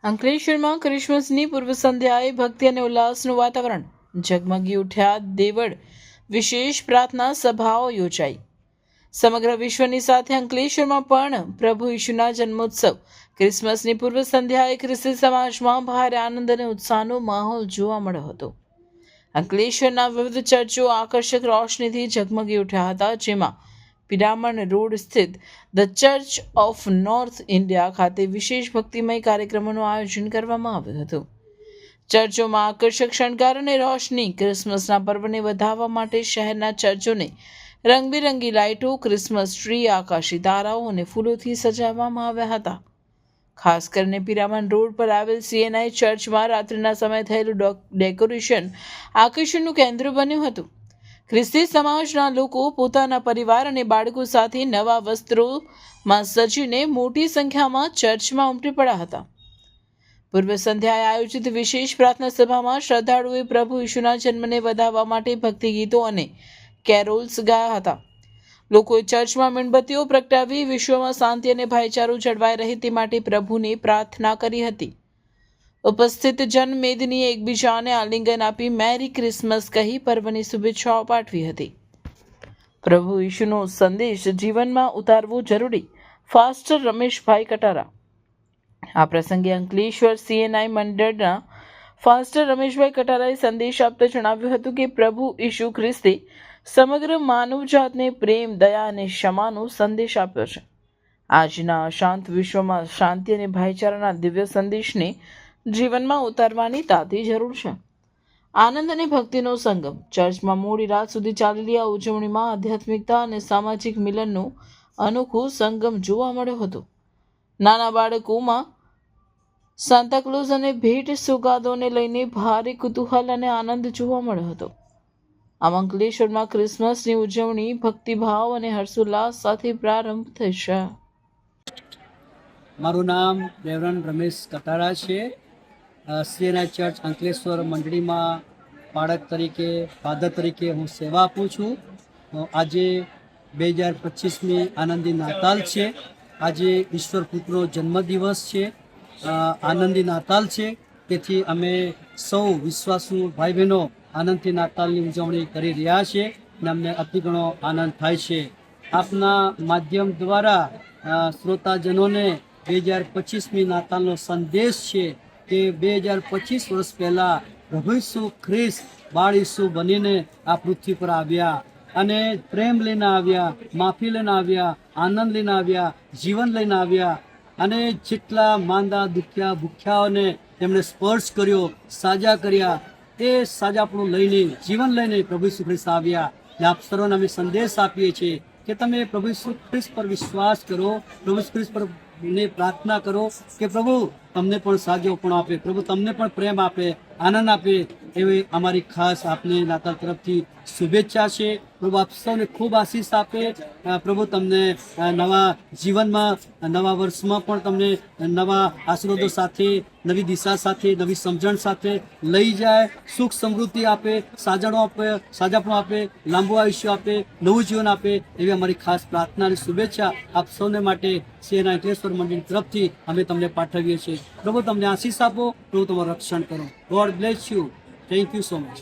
અંકલેશ્વરમાં ક્રિસમસની પૂર્વ સંધ્યાએ ભક્તિ અને ઉલ્લાસનું વાતાવરણ ઝગમગી ઉઠ્યા. દેવળ વિશેષ પ્રાર્થના સભાઓ યોજાઈ. સમગ્ર વિશ્વની સાથે અંકલેશ્વરમાં પણ પ્રભુ ઈશુના જન્મોત્સવ ક્રિસમસની પૂર્વ સંધ્યાએ ખ્રિસ્તી સમાજમાં ભારે આનંદ અને ઉત્સાહનો માહોલ જોવા મળ્યો હતો. અંકલેશ્વરના વિવિધ ચર્ચો આકર્ષક રોશનીથી ઝગમગી ઉઠ્યા હતા, જેમાં પિરામણ રોડ સ્થિત the church of north India ખાતે વિશેષ ભક્તિમય કાર્યક્રમોનું આયોજન કરવામાં આવ્યું હતું. ચર્ચોમાં આકર્ષક શણગાર અને રોશની ક્રિસમસના પર્વને વધાવવા માટે શહેરના ચર્ચોને રંગબેરંગી લાઇટો, ક્રિસમસ ટ્રી, આકાશી તારાઓ અને ફૂલોથી સજાવવામાં આવ્યા હતા. ખાસ કરીને પિરામણ રોડ પર આવેલ CNI ચર્ચમાં રાત્રિના સમયે થયેલું ડેકોરેશન આકર્ષણનું કેન્દ્ર બન્યું હતું. ખ્રિસ્તી સમાજના લોકો પોતાના પરિવાર અને બાળકો સાથે નવા વસ્ત્રોમાં સજીને મોટી સંખ્યામાં ચર્ચમાં ઉમટી પડ્યા હતા. પૂર્વ સંધ્યાએ આયોજિત વિશેષ પ્રાર્થના સભામાં શ્રદ્ધાળુઓએ પ્રભુ ઈશુના જન્મને વધાવવા માટે ભક્તિ ગીતો અને કેરોલ્સ ગાયા હતા. લોકોએ ચર્ચમાં મીણબત્તીઓ પ્રગટાવી વિશ્વમાં શાંતિ અને ભાઈચારો જળવાઈ રહે તે માટે પ્રભુને પ્રાર્થના કરી હતી. ઉપસ્થિત જનમેદનીએ એકબીજાને આલિંગન આપી મેરી ક્રિસમસ કહી પર્વની શુભેચ્છાઓ પાઠવી હતી. પ્રભુ ઈશુનો સંદેશ જીવનમાં ઉતારવો જરૂરી, ફાસ્ટર રમેશભાઈ કટારા. આ પ્રસંગે અંકલેશ્વર CNI મંડળના ફાસ્ટર રમેશભાઈ કટારાએ સંદેશ આપતા જણાવ્યું હતું કે પ્રભુ ઈશુ ખ્રિસ્તે સમગ્ર માનવજાતને પ્રેમ, દયા અને ક્ષમાનો સંદેશ આપ્યો છે. આજના અશાંત વિશ્વમાં શાંતિ અને ભાઈચારાના દિવ્ય સંદેશને જીવનમાં ઉતારવાની તાતી જરૂર છે. આનંદ અને ભક્તિનો સંગમ. ચર્ચમાં મોડી રાત સુધી ચાલેલી આ ઉજવણીમાં આધ્યાત્મિકતા અને સામાજિક મિલનનો અનોખો સંગમ જોવા મળ્યો હતો. નાના બાળકોમાં સાન્તાક્લોઝ અને ભેટ સોગાદોને લઈને ભારે કુતૂહલ અને આનંદ જોવા મળ્યો હતો. આમ અંકલેશ્વરમાં ક્રિસમસની ઉજવણી ભક્તિભાવ અને હર્ષોલ્લાસ સાથે પ્રારંભ થશે. મારું નામ રેવરન્ડ રમેશ કટારા છે. CNI ચર્ચ અંકલેશ્વર મંડળીમાં બાળક તરીકે, ફાધર તરીકે હું સેવા આપું છું. આજે 2025મી આનંદી નાતાલ છે. આજે ઈશ્વર પુત્રનો જન્મદિવસ છે, આનંદી નાતાલ છે. તેથી અમે સૌ વિશ્વાસુ ભાઈ બહેનો આનંદથી નાતાલની ઉજવણી કરી રહ્યા છે અને અમને અતિ ઘણો આનંદ થાય છે. આપના માધ્યમ દ્વારા શ્રોતાજનોને 2025મી નાતાલનો સંદેશ છે કે 2025 વર્ષ પહેલાં પ્રભુ ઈસુ ખ્રિસ્ત બાળ ઈસુ બનીને આ પૃથ્વી પર આવ્યા અને પ્રેમ લઈને આવ્યા, માફી લઈને આવ્યા, આનંદ લઈને આવ્યા, જીવન લઈને આવ્યા અને જેટલા માંદા, દુખ્યા, ભૂખ્યાઓને તેમણે સ્પર્શ કર્યો, સાજા કર્યા, તે સાજાપણું લઈને, જીવન લઈને પ્રભુ ઈસુ ખ્રિસ્ત આવ્યા. અને આપ સર્વને અમે સંદેશ આપીએ છીએ કે તમે પ્રભુ ઈસુ ખ્રિસ્ત પર વિશ્વાસ કરો, પ્રભુ ઈસુ ખ્રિસ્ત પર ને પ્રાર્થના કરો કે પ્રભુ તમને પણ સાજોપણું આપે, પ્રભુ તમને પણ પ્રેમ આપે, આનંદ આપે. એવી અમારી ખાસ આપને નાતાલ તરફથી શુભેચ્છા છે. પ્રભુ આપ સૌને ખૂબ આશીષ આપે. પ્રભુ તમને નવા જીવનમાં, નવા વર્ષમાં પણ તમને નવા આશીર્વાદો સાથે, નવી દિશા સાથે, નવી સમજણ સાથે લઈ જાય, સુખ સમૃદ્ધિ આપે, સાજણો આપે, સાજાપણું આપે, લાંબુ આયુષ્ય આપે, નવું જીવન આપે. એવી અમારી ખાસ પ્રાર્થના અને શુભેચ્છા આપ સૌને માટે CNI અંકલેશ્વર મંડળ તરફથી અમે તમને પાઠવીએ છીએ. પ્રભુ તમને આશીષ આપો, પ્રભુ તમારું રક્ષણ કરો. God bless you. Thank you so much.